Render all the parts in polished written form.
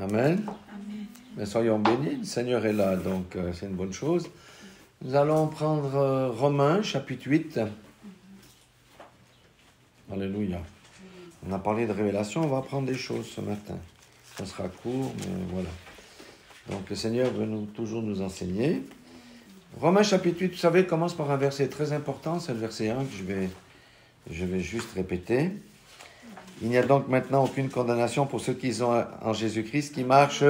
Amen. Mais soyons bénis, le Seigneur est là, donc c'est une bonne chose. Nous allons prendre Romains, chapitre 8. Alléluia. On a parlé de révélation, on va apprendre des choses ce matin. Ça sera court, mais voilà. Donc le Seigneur veut toujours nous enseigner. Romains, chapitre 8, vous savez, commence par un verset très important, c'est le verset 1 que je vais juste répéter. Il n'y a donc maintenant aucune condamnation pour ceux qui sont en Jésus-Christ, qui marchent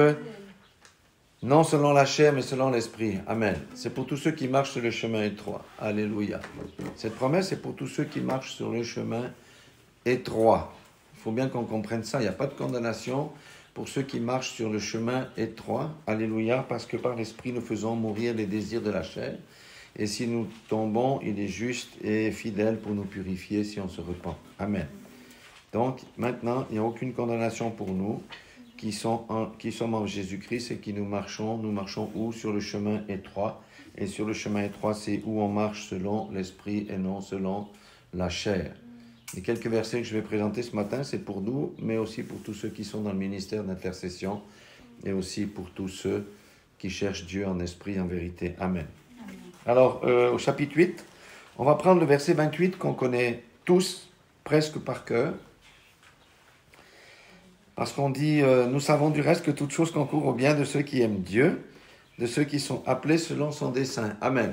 non selon la chair, mais selon l'esprit. Amen. C'est pour tous ceux qui marchent sur le chemin étroit. Alléluia. Cette promesse est pour tous ceux qui marchent sur le chemin étroit. Il faut bien qu'on comprenne ça. Il n'y a pas de condamnation pour ceux qui marchent sur le chemin étroit. Alléluia. Parce que par l'esprit, nous faisons mourir les désirs de la chair. Et si nous tombons, il est juste et fidèle pour nous purifier si on se repent. Amen. Donc, maintenant, il n'y a aucune condamnation pour nous qui sommes en Jésus-Christ et qui nous marchons où? Sur le chemin étroit. Et sur le chemin étroit, c'est où on marche selon l'esprit et non selon la chair. Les quelques versets que je vais présenter ce matin, c'est pour nous, mais aussi pour tous ceux qui sont dans le ministère d'intercession et aussi pour tous ceux qui cherchent Dieu en esprit et en vérité. Amen. Alors, au chapitre 8, on va prendre le verset 28 qu'on connaît tous, presque par cœur. Parce qu'on dit, nous savons du reste que toute chose concourt au bien de ceux qui aiment Dieu, de ceux qui sont appelés selon son dessein. Amen.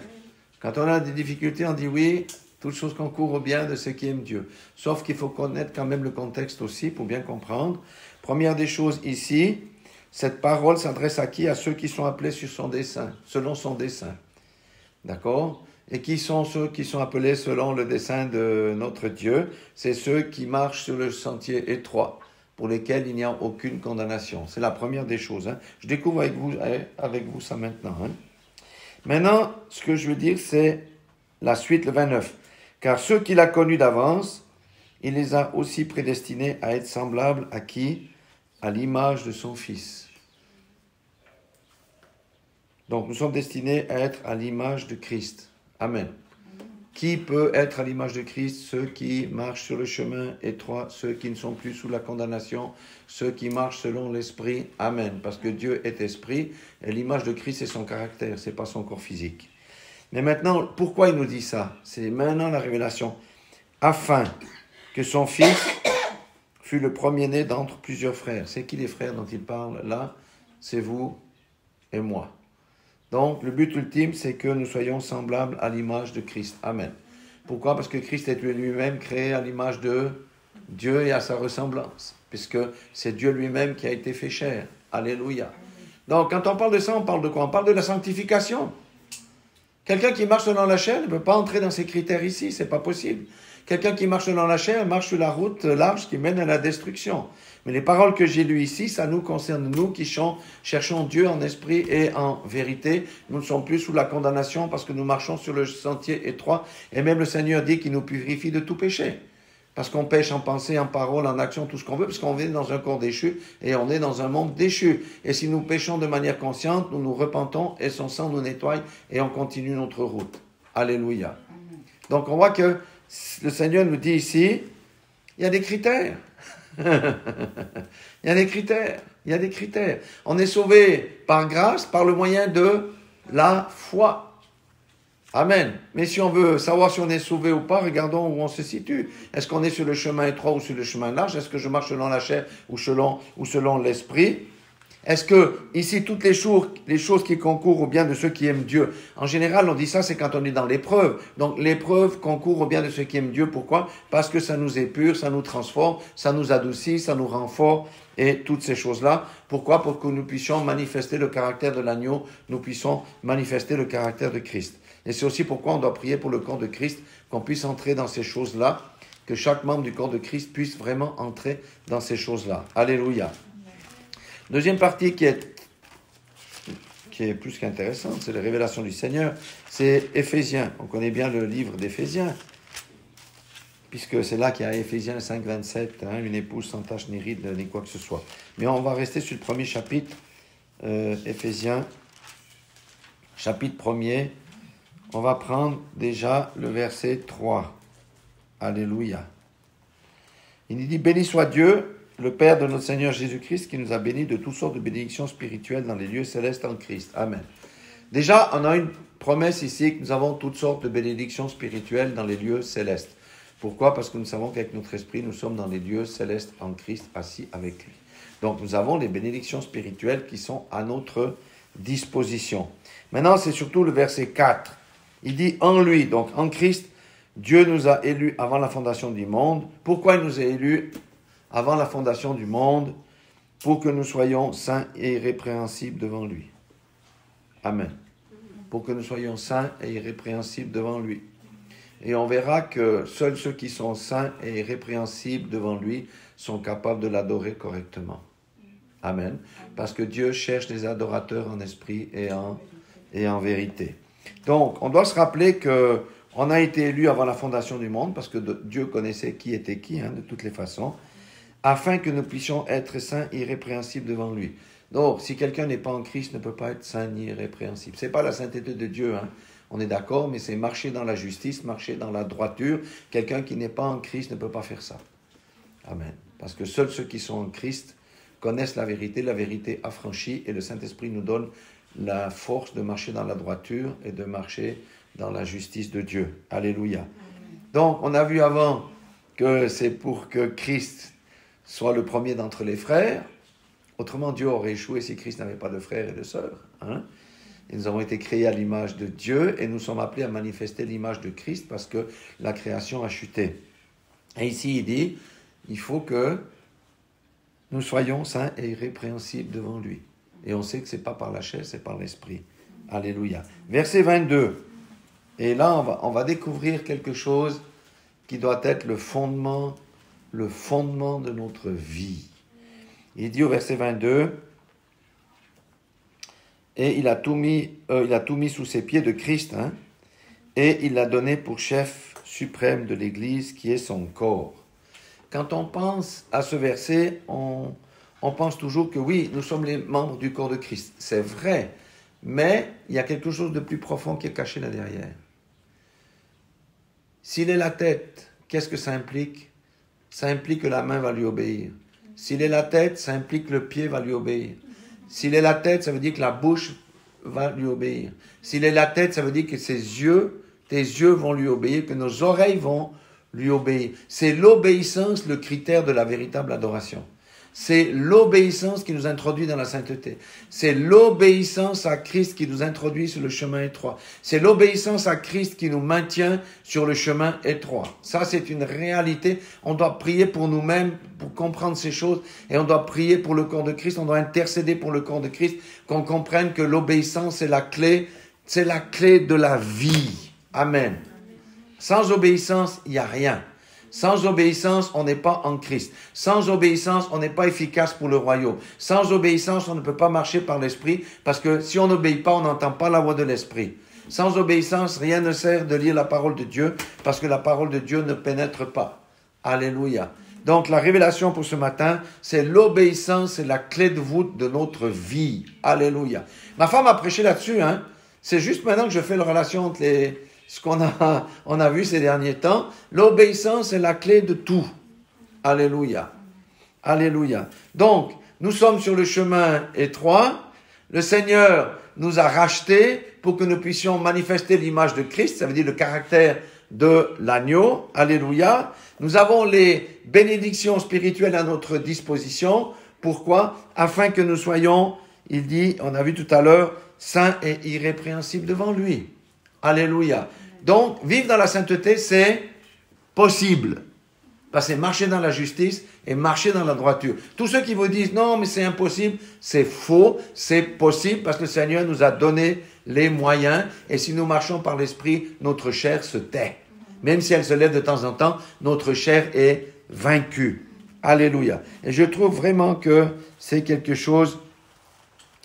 Quand on a des difficultés, on dit oui, toute chose concourt au bien de ceux qui aiment Dieu. Sauf qu'il faut connaître quand même le contexte aussi pour bien comprendre. Première des choses ici, cette parole s'adresse à qui? À ceux qui sont appelés sur son dessein, selon son dessein. D'accord? Et qui sont ceux qui sont appelés selon le dessein de notre Dieu? C'est ceux qui marchent sur le sentier étroit, pour lesquels il n'y a aucune condamnation. C'est la première des choses. Hein. Je découvre avec vous ça maintenant. Hein. Maintenant, ce que je veux dire, c'est la suite, le 29. Car ceux qu'il a connus d'avance, il les a aussi prédestinés à être semblables à qui? À l'image de son Fils. Donc, nous sommes destinés à être à l'image de Christ. Amen. Qui peut être à l'image de Christ? Ceux qui marchent sur le chemin étroit, ceux qui ne sont plus sous la condamnation, ceux qui marchent selon l'esprit. Amen. Parce que Dieu est esprit et l'image de Christ, c'est son caractère, c'est pas son corps physique. Mais maintenant, pourquoi il nous dit ça? C'est maintenant la révélation. Afin que son Fils fût le premier-né d'entre plusieurs frères. C'est qui les frères dont il parle là? C'est vous et moi. Donc, le but ultime, c'est que nous soyons semblables à l'image de Christ. Amen. Pourquoi? Parce que Christ est lui-même créé à l'image de Dieu et à sa ressemblance. Puisque c'est Dieu lui-même qui a été fait chair. Alléluia. Donc, quand on parle de ça, on parle de quoi? On parle de la sanctification. Quelqu'un qui marche dans la chair ne peut pas entrer dans ces critères ici. C'est pas possible. Quelqu'un qui marche dans la chair marche sur la route large qui mène à la destruction. Mais les paroles que j'ai lues ici, ça nous concerne, nous qui cherchons Dieu en esprit et en vérité. Nous ne sommes plus sous la condamnation parce que nous marchons sur le sentier étroit. Et même le Seigneur dit qu'il nous purifie de tout péché. Parce qu'on pêche en pensée, en parole, en action, tout ce qu'on veut, parce qu'on vit dans un corps déchu et on est dans un monde déchu. Et si nous péchons de manière consciente, nous nous repentons et son sang nous nettoie et on continue notre route. Alléluia. Donc on voit que le Seigneur nous dit ici, il y a des critères. Il y a des critères. Il y a des critères. On est sauvé par grâce, par le moyen de la foi. Amen. Mais si on veut savoir si on est sauvé ou pas, regardons où on se situe. Est-ce qu'on est sur le chemin étroit ou sur le chemin large? Est-ce que je marche selon la chair ou selon l'esprit? Est-ce que, ici, toutes les choses qui concourent au bien de ceux qui aiment Dieu, en général, on dit ça, c'est quand on est dans l'épreuve. Donc, l'épreuve concourt au bien de ceux qui aiment Dieu. Pourquoi? Parce que ça nous épure, ça nous transforme, ça nous adoucit, ça nous rend fort, et toutes ces choses-là. Pourquoi? Pour que nous puissions manifester le caractère de l'agneau, nous puissions manifester le caractère de Christ. Et c'est aussi pourquoi on doit prier pour le corps de Christ, qu'on puisse entrer dans ces choses-là, que chaque membre du corps de Christ puisse vraiment entrer dans ces choses-là. Alléluia. Deuxième partie qui est plus qu'intéressante, c'est la révélation du Seigneur, c'est Éphésiens. On connaît bien le livre d'Éphésiens, puisque c'est là qu'il y a Éphésiens 5, 27, une épouse sans tache ni ride, ni quoi que ce soit. Mais on va rester sur le premier chapitre, Éphésiens, chapitre 1er. On va prendre déjà le verset 3. Alléluia. Il dit, béni soit Dieu, le Père de notre Seigneur Jésus-Christ, qui nous a bénis de toutes sortes de bénédictions spirituelles dans les lieux célestes en Christ. Amen. Déjà, on a une promesse ici que nous avons toutes sortes de bénédictions spirituelles dans les lieux célestes. Pourquoi? Parce que nous savons qu'avec notre esprit, nous sommes dans les lieux célestes en Christ, assis avec lui. Donc, nous avons les bénédictions spirituelles qui sont à notre disposition. Maintenant, c'est surtout le verset 4. Il dit « En lui », donc en Christ, Dieu nous a élus avant la fondation du monde. Pourquoi il nous a élus avant la fondation du monde? Pour que nous soyons saints et irrépréhensibles devant lui. Amen. Pour que nous soyons saints et irrépréhensibles devant lui. Et on verra que seuls ceux qui sont saints et irrépréhensibles devant lui sont capables de l'adorer correctement. Amen. Parce que Dieu cherche des adorateurs en esprit et en vérité. Donc, on doit se rappeler qu'on a été élus avant la fondation du monde, parce que Dieu connaissait qui était qui, de toutes les façons, afin que nous puissions être saints et irrépréhensibles devant lui. Donc, si quelqu'un n'est pas en Christ, ne peut pas être saint ni irrépréhensible. Ce n'est pas la sainteté de Dieu, on est d'accord, mais c'est marcher dans la justice, marcher dans la droiture. Quelqu'un qui n'est pas en Christ ne peut pas faire ça. Amen. Parce que seuls ceux qui sont en Christ connaissent la vérité affranchie, et le Saint-Esprit nous donne la force de marcher dans la droiture et de marcher dans la justice de Dieu. Alléluia. Donc, on a vu avant que c'est pour que Christ soit le premier d'entre les frères. Autrement, Dieu aurait échoué si Christ n'avait pas de frères et de sœurs. Et nous avons été créés à l'image de Dieu et nous sommes appelés à manifester l'image de Christ parce que la création a chuté. Et ici, il dit, il faut que nous soyons saints et irrépréhensibles devant lui. Et on sait que ce n'est pas par la chair, c'est par l'esprit. Alléluia. Verset 22. Et là, on va découvrir quelque chose qui doit être le fondement de notre vie. Il dit au verset 22, et il a tout mis sous ses pieds de Christ, et il l'a donné pour chef suprême de l'Église, qui est son corps. Quand on pense à ce verset, on pense toujours que oui, nous sommes les membres du corps de Christ. C'est vrai, mais il y a quelque chose de plus profond qui est caché là derrière. S'il est la tête, qu'est-ce que ça implique? Ça implique que la main va lui obéir. S'il est la tête, ça implique que le pied va lui obéir. S'il est la tête, ça veut dire que la bouche va lui obéir. S'il est la tête, ça veut dire que tes yeux vont lui obéir, que nos oreilles vont lui obéir. C'est l'obéissance le critère de la véritable adoration. C'est l'obéissance qui nous introduit dans la sainteté. C'est l'obéissance à Christ qui nous introduit sur le chemin étroit. C'est l'obéissance à Christ qui nous maintient sur le chemin étroit. Ça, c'est une réalité. On doit prier pour nous-mêmes, pour comprendre ces choses. Et on doit prier pour le corps de Christ. On doit intercéder pour le corps de Christ. Qu'on comprenne que l'obéissance, c'est la clé de la vie. Amen. Sans obéissance, il n'y a rien. Sans obéissance, on n'est pas en Christ. Sans obéissance, on n'est pas efficace pour le royaume. Sans obéissance, on ne peut pas marcher par l'esprit, parce que si on n'obéit pas, on n'entend pas la voix de l'esprit. Sans obéissance, rien ne sert de lire la parole de Dieu, parce que la parole de Dieu ne pénètre pas. Alléluia. Donc la révélation pour ce matin, c'est l'obéissance, c'est la clé de voûte de notre vie. Alléluia. Ma femme a prêché là-dessus, C'est juste maintenant que je fais la relation entre ce qu'on a vu ces derniers temps. L'obéissance est la clé de tout. Alléluia. Alléluia. Donc, nous sommes sur le chemin étroit. Le Seigneur nous a rachetés pour que nous puissions manifester l'image de Christ. Ça veut dire le caractère de l'agneau. Alléluia. Nous avons les bénédictions spirituelles à notre disposition. Pourquoi? Afin que nous soyons, il dit, on a vu tout à l'heure, saints et irrépréhensibles devant lui. Alléluia. Donc, vivre dans la sainteté, c'est possible. Parce que c'est marcher dans la justice et marcher dans la droiture. Tous ceux qui vous disent, non, mais c'est impossible, c'est faux, c'est possible parce que le Seigneur nous a donné les moyens. Et si nous marchons par l'Esprit, notre chair se tait. Même si elle se lève de temps en temps, notre chair est vaincue. Alléluia. Et je trouve vraiment que c'est quelque chose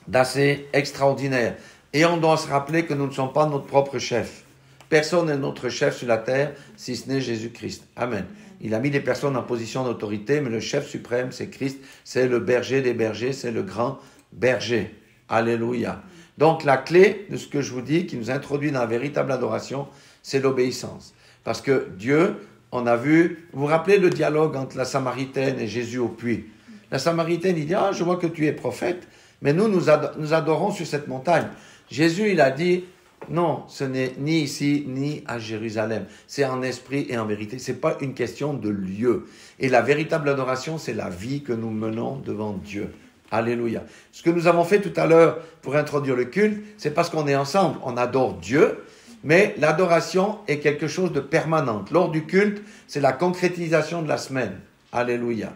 d'assez extraordinaire. Et on doit se rappeler que nous ne sommes pas notre propre chef. Personne n'est notre chef sur la terre, si ce n'est Jésus-Christ. Amen. Il a mis des personnes en position d'autorité, mais le chef suprême, c'est Christ. C'est le berger des bergers, c'est le grand berger. Alléluia. Donc la clé de ce que je vous dis, qui nous introduit dans la véritable adoration, c'est l'obéissance. Parce que Dieu, on a vu, vous vous rappelez le dialogue entre la Samaritaine et Jésus au puits. La Samaritaine, il dit, ah, je vois que tu es prophète, mais nous adorons sur cette montagne. Jésus, il a dit, non, ce n'est ni ici, ni à Jérusalem. C'est en esprit et en vérité. C'est pas une question de lieu. Et la véritable adoration, c'est la vie que nous menons devant Dieu. Alléluia. Ce que nous avons fait tout à l'heure pour introduire le culte, c'est parce qu'on est ensemble. On adore Dieu, mais l'adoration est quelque chose de permanent. Lors du culte, c'est la concrétisation de la semaine. Alléluia.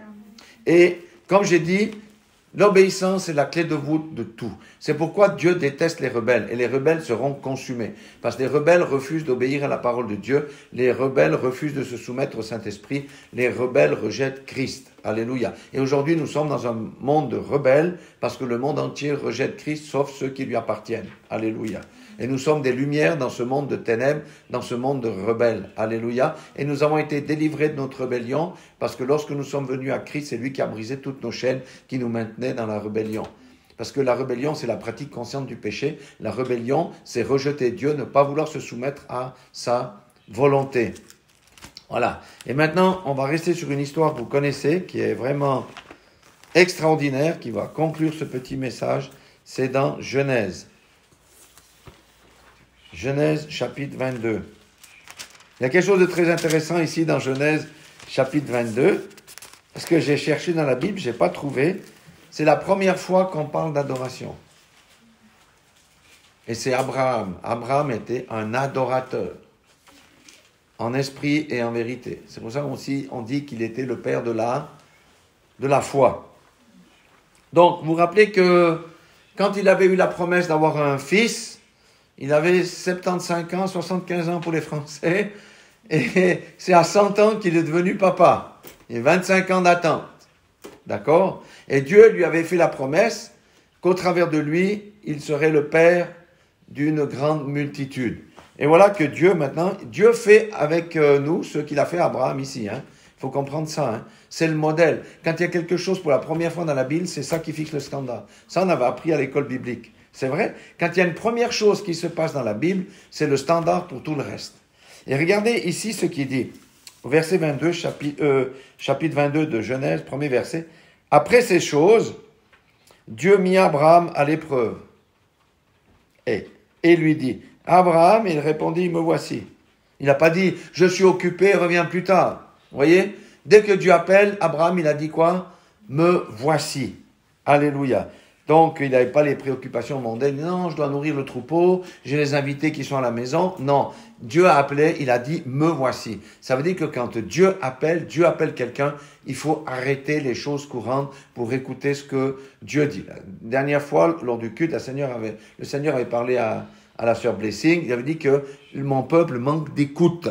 Et comme j'ai dit, l'obéissance est la clé de voûte de tout. C'est pourquoi Dieu déteste les rebelles, et les rebelles seront consumés. Parce que les rebelles refusent d'obéir à la parole de Dieu, les rebelles refusent de se soumettre au Saint-Esprit, les rebelles rejettent Christ. Alléluia. Et aujourd'hui, nous sommes dans un monde de rebelles, parce que le monde entier rejette Christ, sauf ceux qui lui appartiennent. Alléluia. Et nous sommes des lumières dans ce monde de ténèbres, dans ce monde de rebelles. Alléluia. Et nous avons été délivrés de notre rébellion, parce que lorsque nous sommes venus à Christ, c'est lui qui a brisé toutes nos chaînes qui nous maintenaient dans la rébellion. Parce que la rébellion, c'est la pratique consciente du péché. La rébellion, c'est rejeter Dieu, ne pas vouloir se soumettre à sa volonté. Voilà. Et maintenant, on va rester sur une histoire que vous connaissez, qui est vraiment extraordinaire, qui va conclure ce petit message. C'est dans Genèse. Genèse, chapitre 22. Il y a quelque chose de très intéressant ici dans Genèse, chapitre 22. Parce que j'ai cherché dans la Bible, je n'ai pas trouvé. C'est la première fois qu'on parle d'adoration. Et c'est Abraham. Abraham était un adorateur. En esprit et en vérité. C'est pour ça qu'on dit qu'il était le père de la foi. Donc, vous vous rappelez que quand il avait eu la promesse d'avoir un fils, il avait 75 ans, 75 ans pour les Français, et c'est à 100 ans qu'il est devenu papa. Il y a 25 ans d'attente. D'accord? Et Dieu lui avait fait la promesse qu'au travers de lui, il serait le père d'une grande multitude. Et voilà que Dieu, maintenant, Dieu fait avec nous ce qu'il a fait à Abraham ici. Il faut comprendre ça. C'est le modèle. Quand il y a quelque chose pour la première fois dans la Bible, c'est ça qui fixe le standard. Ça, on avait appris à l'école biblique. C'est vrai? Quand il y a une première chose qui se passe dans la Bible, c'est le standard pour tout le reste. Et regardez ici ce qu'il dit. Au verset 22, chapitre 22 de Genèse, premier verset. Après ces choses, Dieu mit Abraham à l'épreuve. Et lui dit, Abraham, il répondit, me voici. Il n'a pas dit, je suis occupé, reviens plus tard. Vous voyez? Dès que Dieu appelle, Abraham, il a dit quoi? Me voici. Alléluia. Donc, il n'avait pas les préoccupations mondaines. Non, je dois nourrir le troupeau, j'ai les invités qui sont à la maison. Non, Dieu a appelé, il a dit, me voici. Ça veut dire que quand Dieu appelle quelqu'un, il faut arrêter les choses courantes pour écouter ce que Dieu dit. La dernière fois, lors du culte, le Seigneur avait parlé à la sœur Blessing, il avait dit que mon peuple manque d'écoute.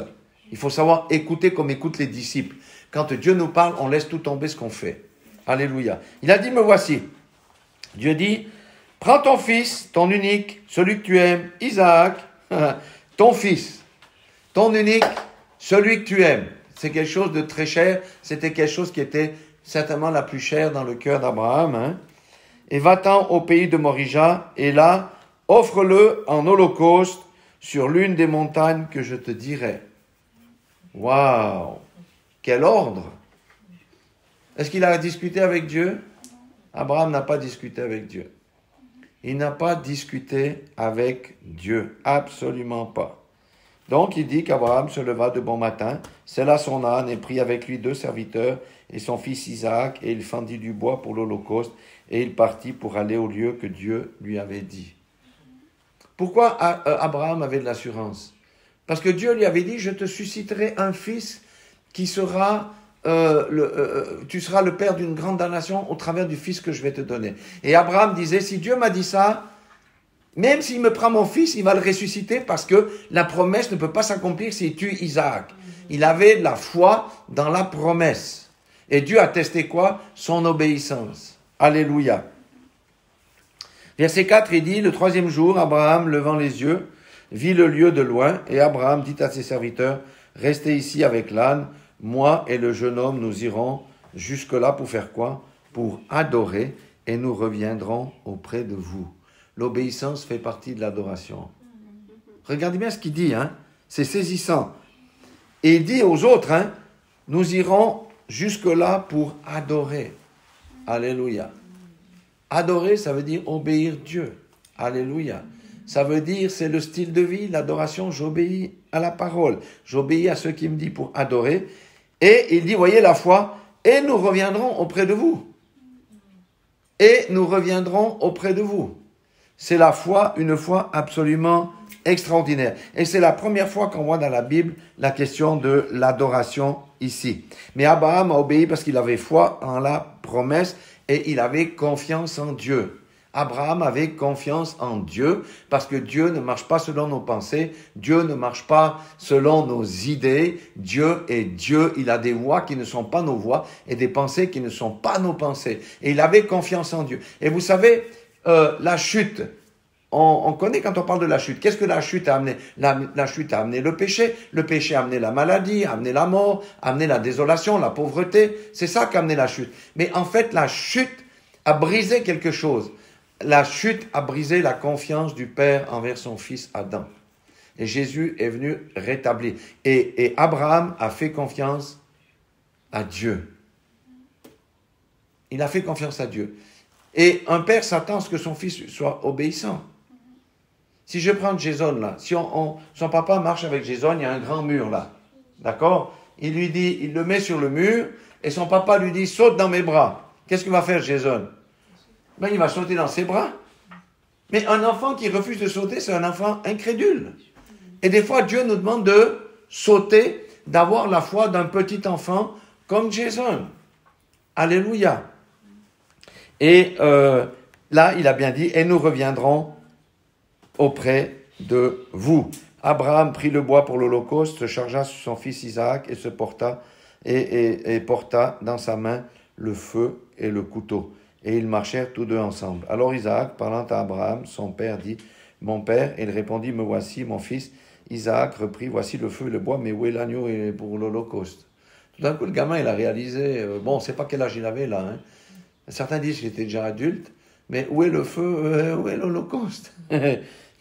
Il faut savoir écouter comme écoutent les disciples. Quand Dieu nous parle, on laisse tout tomber ce qu'on fait. Alléluia. Il a dit, me voici. Dieu dit, prends ton fils, ton unique, celui que tu aimes, Isaac, ton fils, ton unique, celui que tu aimes. C'est quelque chose de très cher, c'était quelque chose qui était certainement la plus chère dans le cœur d'Abraham. Et va-t'en au pays de Morija, et là, offre-le en holocauste sur l'une des montagnes que je te dirai. Waouh! Quel ordre! Est-ce qu'il a discuté avec Dieu? Abraham n'a pas discuté avec Dieu. Il n'a pas discuté avec Dieu. Absolument pas. Donc, il dit qu'Abraham se leva de bon matin, sella son âne et prit avec lui 2 serviteurs et son fils Isaac, et il fendit du bois pour l'holocauste, et il partit pour aller au lieu que Dieu lui avait dit. Pourquoi Abraham avait de l'assurance? Parce que Dieu lui avait dit, je te susciterai un fils qui sera... tu seras le père d'une grande nation au travers du fils que je vais te donner. Et Abraham disait, si Dieu m'a dit ça, même s'il me prend mon fils, il va le ressusciter parce que la promesse ne peut pas s'accomplir s'il tue Isaac. Il avait la foi dans la promesse. Et Dieu a testé quoi? Son obéissance. Alléluia. Verset 4, il dit, le 3e jour, Abraham, levant les yeux, vit le lieu de loin, et Abraham dit à ses serviteurs, restez ici avec l'âne, moi et le jeune homme, nous irons jusque-là pour faire quoi? Pour adorer, et nous reviendrons auprès de vous. L'obéissance fait partie de l'adoration. Regardez bien ce qu'il dit, c'est saisissant. Et il dit aux autres, nous irons jusque-là pour adorer. Alléluia. Adorer, ça veut dire obéir Dieu. Alléluia. Ça veut dire, c'est le style de vie, l'adoration, j'obéis à la parole. J'obéis à ce qu'il me dit pour adorer. Et il dit, voyez la foi, et nous reviendrons auprès de vous. Et nous reviendrons auprès de vous. C'est la foi, une foi absolument extraordinaire. Et c'est la première fois qu'on voit dans la Bible la question de l'adoration ici. Mais Abraham a obéi parce qu'il avait foi en la promesse et il avait confiance en Dieu. Abraham avait confiance en Dieu parce que Dieu ne marche pas selon nos pensées, Dieu ne marche pas selon nos idées, Dieu est Dieu, il a des voies qui ne sont pas nos voies et des pensées qui ne sont pas nos pensées. Et il avait confiance en Dieu. Et vous savez, la chute, on connaît quand on parle de la chute. Qu'est-ce que la chute a amené? La chute a amené le péché a amené la maladie, a amené la mort, a amené la désolation, la pauvreté. C'est ça qu'a amené la chute. Mais en fait, la chute a brisé quelque chose. La chute a brisé la confiance du Père envers son fils Adam. Et Jésus est venu rétablir. Et Abraham a fait confiance à Dieu. Il a fait confiance à Dieu. Et un père s'attend à ce que son fils soit obéissant. Si je prends Jason là, si son papa marche avec Jason, il y a un grand mur là. D'accord? Il lui dit, il le met sur le mur, et son papa lui dit, saute dans mes bras. Qu'est-ce que va faire Jason? Ben, il va sauter dans ses bras. Mais un enfant qui refuse de sauter, c'est un enfant incrédule. Et des fois, Dieu nous demande de sauter, d'avoir la foi d'un petit enfant comme Jason. Alléluia. Et là, il a bien dit, et nous reviendrons auprès de vous. Abraham prit le bois pour l'Holocauste, se chargea sur son fils Isaac et se porta et porta dans sa main le feu et le couteau. Et ils marchèrent tous deux ensemble. Alors Isaac, parlant à Abraham, son père, dit, « Mon père » Et il répondit, « Me voici, mon fils. » Isaac reprit, « Voici le feu et le bois, mais où est l'agneau pour l'Holocauste ?» Tout d'un coup, le gamin, il a réalisé, bon, on ne sait pas quel âge il avait là. Hein. Certains disent qu'il était déjà adulte, mais où est le feu, où est l'Holocauste?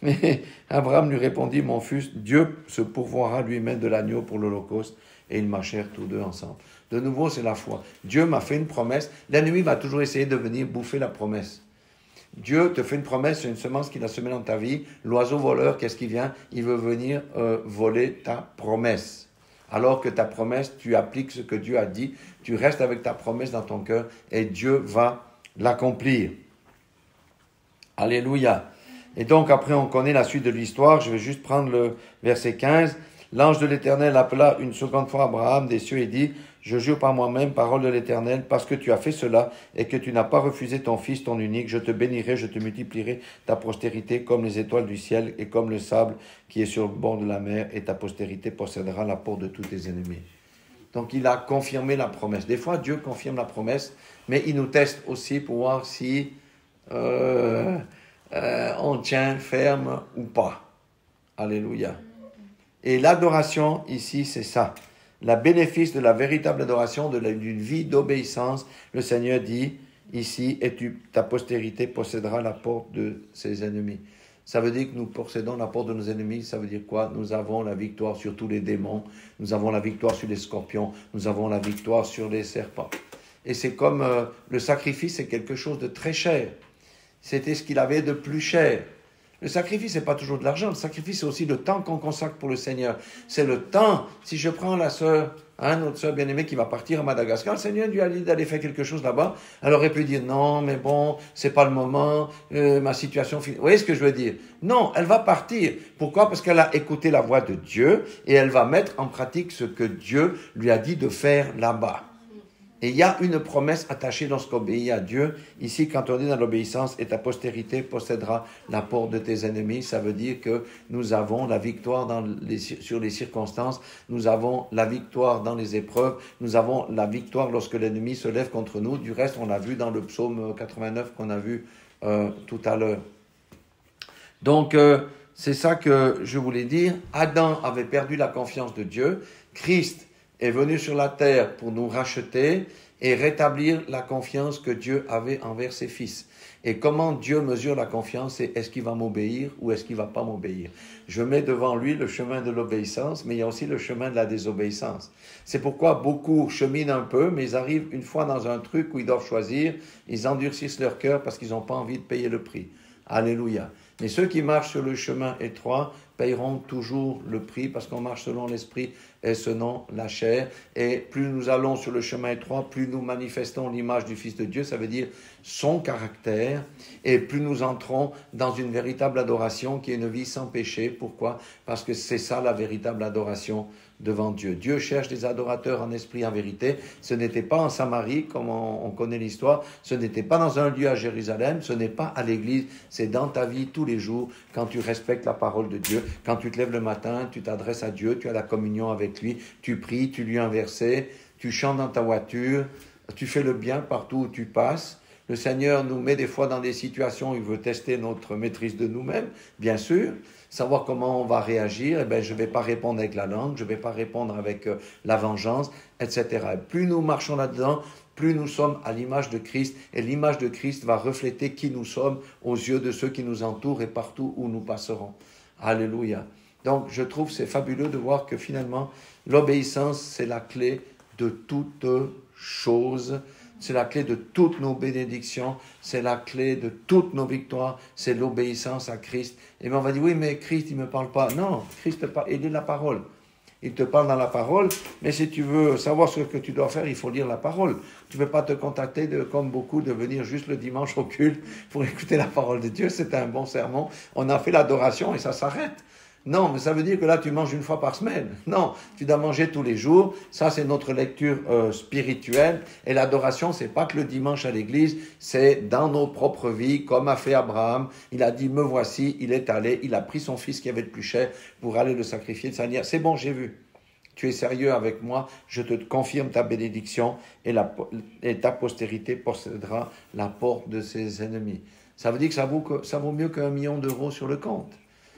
Mais Abraham lui répondit, « Mon fils, Dieu se pourvoira lui-même de l'agneau pour l'Holocauste. » Et ils marchèrent tous deux ensemble. De nouveau, c'est la foi. Dieu m'a fait une promesse. L'ennemi va toujours essayer de venir bouffer la promesse. Dieu te fait une promesse, c'est une semence qu'il a semée dans ta vie. L'oiseau voleur, qu'est-ce qu'il vient? Il veut venir voler ta promesse. Alors que ta promesse, tu appliques ce que Dieu a dit, tu restes avec ta promesse dans ton cœur et Dieu va l'accomplir. Alléluia. Et donc après, on connaît la suite de l'histoire. Je vais juste prendre le verset 15. L'ange de l'Éternel appela une seconde fois Abraham des cieux et dit, « Je jure par moi-même, parole de l'Éternel, parce que tu as fait cela et que tu n'as pas refusé ton fils, ton unique, je te bénirai, je te multiplierai ta postérité comme les étoiles du ciel et comme le sable qui est sur le bord de la mer, et ta postérité possédera la porte de tous tes ennemis. » Donc il a confirmé la promesse. Des fois, Dieu confirme la promesse, mais il nous teste aussi pour voir si on tient ferme ou pas. Alléluia. Et l'adoration, ici, c'est ça. Le bénéfice de la véritable adoration, d'une vie d'obéissance. Le Seigneur dit, ici, et ta postérité possédera la porte de ses ennemis. Ça veut dire que nous possédons la porte de nos ennemis. Ça veut dire quoi? Nous avons la victoire sur tous les démons. Nous avons la victoire sur les scorpions. Nous avons la victoire sur les serpents. Et c'est comme le sacrifice, c'est quelque chose de très cher. C'était ce qu'il avait de plus cher. Le sacrifice, c'est pas toujours de l'argent. Le sacrifice, c'est aussi le temps qu'on consacre pour le Seigneur. C'est le temps. Si je prends la sœur, notre sœur bien-aimée qui va partir à Madagascar, le Seigneur lui a dit d'aller faire quelque chose là-bas. Elle aurait pu dire, non, mais bon, c'est pas le moment, ma situation... Vous voyez ce que je veux dire? Non, elle va partir. Pourquoi? Parce qu'elle a écouté la voix de Dieu et elle va mettre en pratique ce que Dieu lui a dit de faire là-bas. Et il y a une promesse attachée lorsqu'on obéit à Dieu. Ici, quand on est dans l'obéissance, et ta postérité possédera la porte de tes ennemis, ça veut dire que nous avons la victoire sur les circonstances, nous avons la victoire dans les épreuves, nous avons la victoire lorsque l'ennemi se lève contre nous. Du reste, on l'a vu dans le psaume 89 qu'on a vu tout à l'heure. Donc, c'est ça que je voulais dire. Adam avait perdu la confiance de Dieu. Christ est venu sur la terre pour nous racheter et rétablir la confiance que Dieu avait envers ses fils. Et comment Dieu mesure la confiance, c'est est-ce qu'il va m'obéir ou est-ce qu'il ne va pas m'obéir? Je mets devant lui le chemin de l'obéissance, mais il y a aussi le chemin de la désobéissance. C'est pourquoi beaucoup cheminent un peu, mais ils arrivent une fois dans un truc où ils doivent choisir, ils endurcissent leur cœur parce qu'ils n'ont pas envie de payer le prix. Alléluia. Mais ceux qui marchent sur le chemin étroit paieront toujours le prix parce qu'on marche selon l'esprit et selon la chair. Et plus nous allons sur le chemin étroit, plus nous manifestons l'image du Fils de Dieu, ça veut dire son caractère, et plus nous entrons dans une véritable adoration qui est une vie sans péché. Pourquoi? Parce que c'est ça la véritable adoration devant Dieu. Dieu cherche des adorateurs en esprit, en vérité. Ce n'était pas en Samarie, comme on connaît l'histoire, ce n'était pas dans un lieu à Jérusalem, ce n'est pas à l'église, c'est dans ta vie tous les jours, quand tu respectes la parole de Dieu, quand tu te lèves le matin, tu t'adresses à Dieu, tu as la communion avec lui, tu pries, tu lis un verset, tu chantes dans ta voiture, tu fais le bien partout où tu passes. Le Seigneur nous met des fois dans des situations où il veut tester notre maîtrise de nous-mêmes, bien sûr, savoir comment on va réagir. Eh bien, je ne vais pas répondre avec la langue, je ne vais pas répondre avec la vengeance, etc. Et plus nous marchons là-dedans, plus nous sommes à l'image de Christ, et l'image de Christ va refléter qui nous sommes aux yeux de ceux qui nous entourent et partout où nous passerons. Alléluia. Donc, je trouve c'est fabuleux de voir que finalement, l'obéissance, c'est la clé de toutes choses. C'est la clé de toutes nos bénédictions, c'est la clé de toutes nos victoires, c'est l'obéissance à Christ. Et bien on va dire, oui, mais Christ, il ne me parle pas. Non, Christ te parle, il est la parole. Il te parle dans la parole, mais si tu veux savoir ce que tu dois faire, il faut lire la parole. Tu ne peux pas te contacter, comme beaucoup, de venir juste le dimanche au culte pour écouter la parole de Dieu. C'est un bon sermon. On a fait l'adoration et ça s'arrête. Non, mais ça veut dire que là, tu manges une fois par semaine. Non, tu dois manger tous les jours. Ça, c'est notre lecture spirituelle. Et l'adoration, c'est pas que le dimanche à l'église, c'est dans nos propres vies, comme a fait Abraham. Il a dit, me voici, il est allé, il a pris son fils qui avait le plus cher pour aller le sacrifier de sa manière. C'est bon, j'ai vu. Tu es sérieux avec moi, je te confirme ta bénédiction et ta postérité possédera la porte de ses ennemis. Ça veut dire que ça vaut mieux qu'1 million d'euros sur le compte.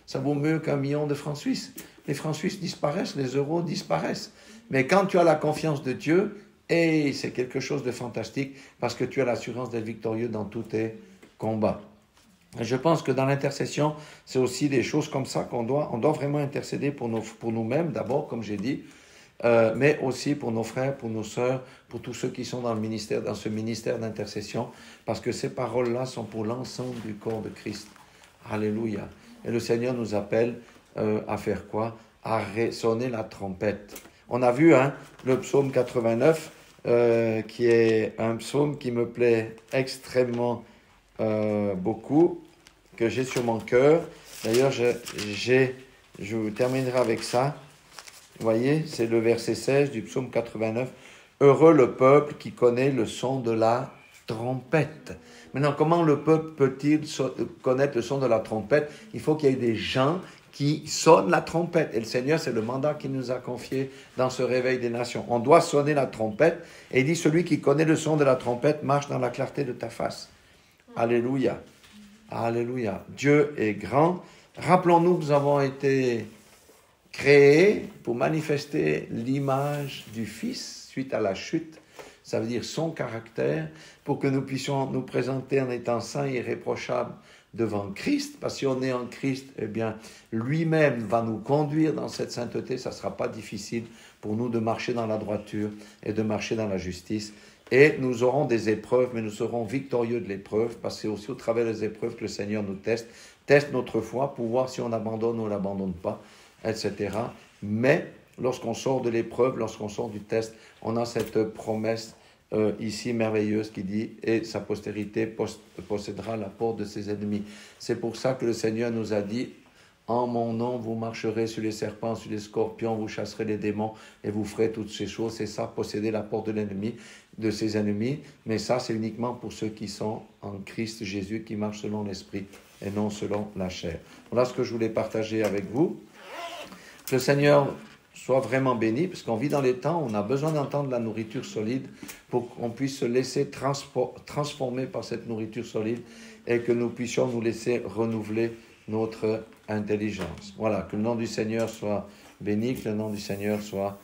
Ça vaut mieux qu'1 million de francs suisses. Les francs suisses disparaissent, les euros disparaissent. Mais quand tu as la confiance de Dieu, et c'est quelque chose de fantastique parce que tu as l'assurance d'être victorieux dans tous tes combats. Et je pense que dans l'intercession, c'est aussi des choses comme ça on doit vraiment intercéder pour nous-mêmes, d'abord, comme j'ai dit, mais aussi pour nos frères, pour nos sœurs, pour tous ceux qui sont dans ce ministère d'intercession, parce que ces paroles-là sont pour l'ensemble du corps de Christ. Alléluia. Et le Seigneur nous appelle à faire quoi? À sonner la trompette. On a vu le psaume 89, qui est un psaume qui me plaît extrêmement beaucoup, que j'ai sur mon cœur. D'ailleurs, je terminerai avec ça. Vous voyez, c'est le verset 16 du psaume 89. Heureux le peuple qui connaît le son de la trompette. Maintenant, comment le peuple peut-il connaître le son de la trompette? Il faut qu'il y ait des gens qui sonnent la trompette. Et le Seigneur, c'est le mandat qu'il nous a confié dans ce réveil des nations. On doit sonner la trompette. Et il dit, celui qui connaît le son de la trompette marche dans la clarté de ta face. Alléluia. Alléluia. Dieu est grand. Rappelons-nous que nous avons été créés pour manifester l'image du Fils suite à la chute. Ça veut dire son caractère, pour que nous puissions nous présenter en étant saints et irréprochables devant Christ. Parce que si on est en Christ, eh bien, lui-même va nous conduire dans cette sainteté. Ça ne sera pas difficile pour nous de marcher dans la droiture et de marcher dans la justice. Et nous aurons des épreuves, mais nous serons victorieux de l'épreuve, parce que c'est aussi au travers des épreuves que le Seigneur nous teste notre foi pour voir si on abandonne ou on n'abandonne pas, etc. Mais lorsqu'on sort de l'épreuve, lorsqu'on sort du test, on a cette promesse ici merveilleuse qui dit « Et sa postérité possédera la porte de ses ennemis ». C'est pour ça que le Seigneur nous a dit « En mon nom, vous marcherez sur les serpents, sur les scorpions, vous chasserez les démons et vous ferez toutes ces choses. » C'est ça, posséder la porte de l'ennemi, de ses ennemis. Mais ça, c'est uniquement pour ceux qui sont en Christ Jésus, qui marchent selon l'Esprit et non selon la chair. Voilà ce que je voulais partager avec vous. Que le Seigneur soit vraiment béni, parce qu'on vit dans les temps où on a besoin d'entendre la nourriture solide pour qu'on puisse se laisser transformer par cette nourriture solide et que nous puissions nous laisser renouveler notre intelligence. Voilà, que le nom du Seigneur soit béni, que le nom du Seigneur soit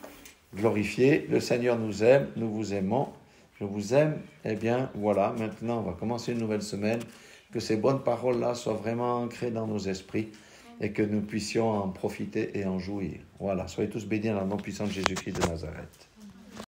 glorifié. Le Seigneur nous aime, nous vous aimons. Je vous aime. Eh bien, voilà, maintenant, on va commencer une nouvelle semaine. Que ces bonnes paroles-là soient vraiment ancrées dans nos esprits et que nous puissions en profiter et en jouir. Voilà, soyez tous bénis dans le nom puissant de Jésus-Christ de Nazareth.